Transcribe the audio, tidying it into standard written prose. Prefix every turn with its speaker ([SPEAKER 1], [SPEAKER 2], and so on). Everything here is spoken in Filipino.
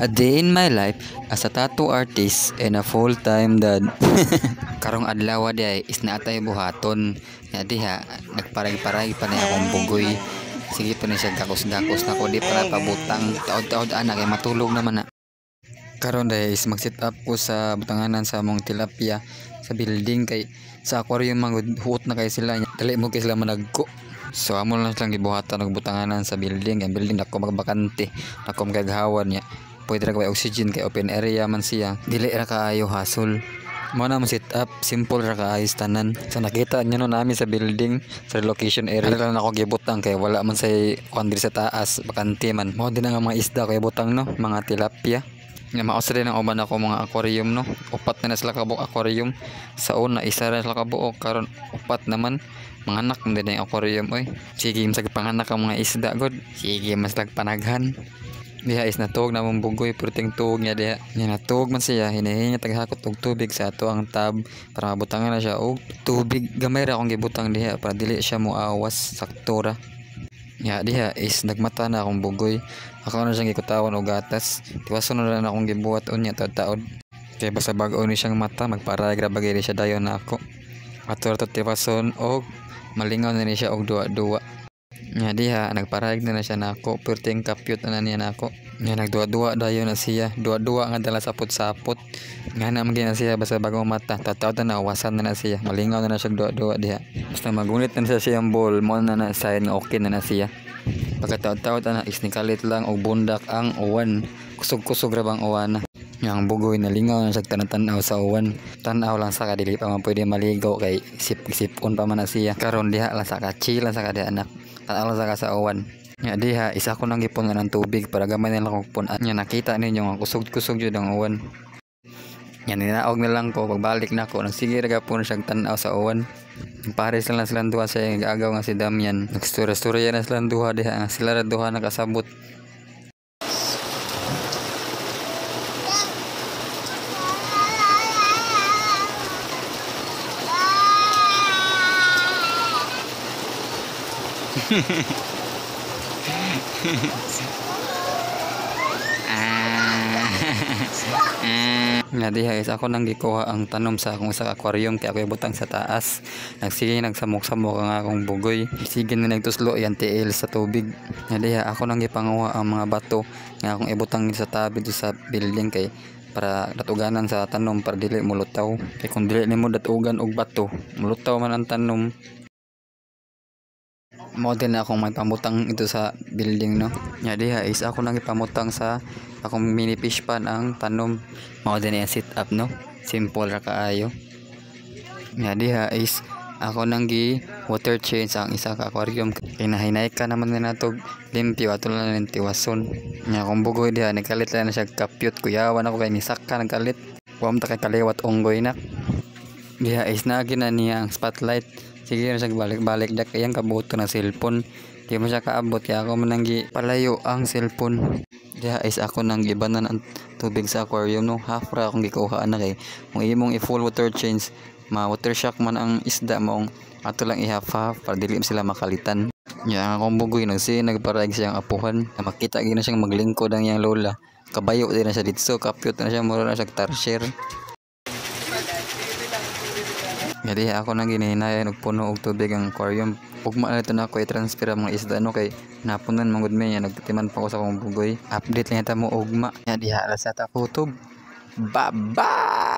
[SPEAKER 1] A day in my life as a tattoo artist and a full-time dad. Karong adlaw di is naatay buhaton. Nya diha nagparag-parag pa na akong bugoy. Sige pa na siya gakos-gakos na ko di para pabutang taod-taod ana kay matulog naman na. Karon dai is mag-sit up ko sa butanganan sa among tilapia sa building kay sa aquarium manghuot na kay sila. Dali mo kay sila managko. So amo lang silang gibuhatan og butanganan sa building. Ang building dako magbakante. Dako magaghawan niya. Pwede ra kay oxygen kay open area man siya. Dili ra kaayo hasol. Mo na mo sit up, simple ra kaayo tanan. So nakita niyo no nami sa building sa location area lang ako gibutang kay wala man say kuandri sa taas, bakante man. Mo din nga mga isda kay butang no, mga tilapia. Nga maos rin ang uban ako mga aquarium no. Upat na sila kabuok aquarium. Sa una isa ra sila kabuok karon upat naman. Mga anak mo din ang aquarium oy. Sige sa panganak ang mga isda god. Sige mas panaghan. Diha is natuog na mong bugoy perting tuog niya diha. Nya natuog man siya hinahinga taghakot og tubig sa ato ang tab para mabutangan na siya og tubig gamay ra akong gibutang diha para dili siya moawas sakto ra. Nya diha is nagmata na akong bugoy. Ako na siyang gikutawan og gatas. Tiwason na akong gibuhat unya taod-taod. Kay basta bag-o ni siyang mata magparag ra bagay siya dayon na ako. Ato ra tiwason og malingaw na ni siya og duwa-duwa. Nya diha nagparag na siya nako perting kapyut na niya nako. Nya nagduwa-duwa dayon na siya. Duwa-duwa nga dala sapot-sapot. Nga naman gina siya basta bagong mata. Tataw na wasan na siya. Malingaw na siya duwa-duwa diha. Basta magunit na siya siyang ball mo na sign nga okay na siya. Pagkataod-taod na isnikalit lang og bundak ang uwan. Kusog-kusog ra bang uwan. Yang bugoy nalingaw na siya tanang-tanaw sa uwan. Tanaw lang sa kadili pa man pwede maligaw kay sip-sipon pa man na siya. Karon diha lang sa chill lang sa kada anak. Tanaw lang sa uwan. Nya diha isa ko nang gipon ng tubig para gamay nila kog punan. Nya nakita ninyo nga kusog-kusog jud ang uwan. Nya ninaog na lang ko pagbalik na ko nagsige ra gapon siya tanaw sa uwan. Pares lang silang duha sa agaw nga si Damian. Nagstorya-storya na silang duha diha nga sila ra duha nakasabot. Nga diha is ako nang gikuha ang tanom sa akong sa aquarium kay ako ibutang sa taas. Nagsige nagsamok-samok ang akong bugoy. Sige na nagtuslo yan tiil sa tubig. Nga diha ako nang gipanguha ang mga bato nga akong ibutang sa tabi do sa building kay para datuganan sa tanom para dili mulutaw. Kay kung dili nimo datugan og bato, mulutaw man ang tanom. Mo din akong may pamutang ito sa building no. Nya diha is ako nang ipamutang sa akong mini fish pan ang tanom. Mo din yung sit up no. Simple ra kaayo. Nya diha is ako nang gi water change ang isa ka aquarium kay nahinay ka naman na natog limpyo ato lang ng tiwason. Nya kung bugoy diha nagkalit lang na siya kapyut kuyawan ako kay nisaka nagkalit. Wa mo ta kay kaliwat unggoy na. Diha is nagi na niya ang spotlight. Sige na siya balik-balik dak iyang kabuto na cellphone. Di mo siya kaabot kaya ako mananggi palayo ang cellphone. Diha is ako nang gibanan ang tubig sa aquarium no. Half ra akong gikuha na kay kung imong i-full water change ma water shock man ang isda mo ato lang i-half para dili sila makalitan. Nya akong bugoy nagparag siyang apuhan na makita gina siyang maglingkod ang iyang lola. Kabayo din na siya dito, kapyut na siya mura na siya tarsier. Jadi ako nang ginihinayan og puno og tubig ang aquarium. Ugma na ito na ako i-transfer ang mga isda no kay napunan mangud me nya nagtiman pa ko sa akong bugoy. Update lang ta mo ugma. Nya diha ra sa ta kutob. Bye bye.